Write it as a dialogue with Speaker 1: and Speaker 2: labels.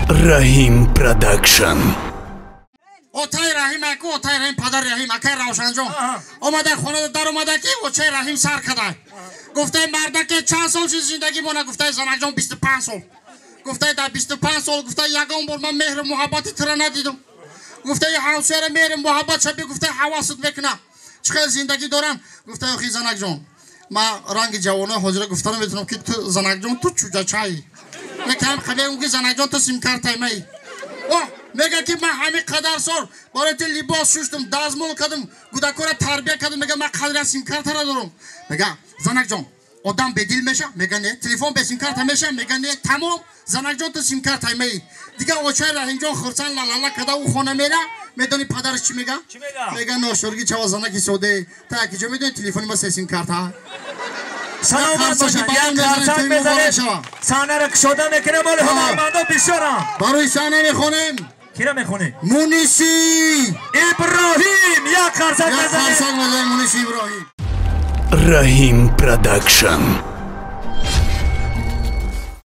Speaker 1: Rahim Production.
Speaker 2: Otay Rahim aku Otay Rahim padar Rahim akay Ravshanjon. Omade khone dar omade ki Otay Rahim sar kada. Gufte marda ke 4 سال چیز زندگی مونه گفته زنکجان 25 سال. گفته در 25 سال گفته یگان بار من مهر محبتی تر ندیدم. گفته همسر مهر محبت شبی گفته حواست بکنه. چقدر زندگی دارم گفته اخی زنکجان. ما رنگ جوانه حاضر گفتم میتونم که تو زنکجان تو چوجا چای. میگم خبر اون که زنکجان تو سیم کارت می. میگه که من همین قدر سال برای تو لباس شستم دازمون کردم گودکورا تربیت کردم میگه من قدر سیم کارت را دارم. میگه زنکجان آدم به دل میشه میگه نه تلفن به سیم کارت میشه میگه نه تمام زنکجان تو سیم کارت می دیگه اوچه رحیم جان خرسان لالا کدا او خونه میره میدونی پدرش چی میگه میگه نوشورگی چوا زنکی سوده تا کی جو میدونی تلفن ما سیم کارت ها
Speaker 3: سلامت باشید یک خرسان بزنید سانه را کشوده میکنه مال هنرمندا بیشترم
Speaker 2: برای سانه میخونیم
Speaker 3: کی را میخونی
Speaker 2: مونیسی
Speaker 3: ابراهیم یک خرسان بزنید
Speaker 2: مونیسی ابراهیم
Speaker 1: Rahim Production.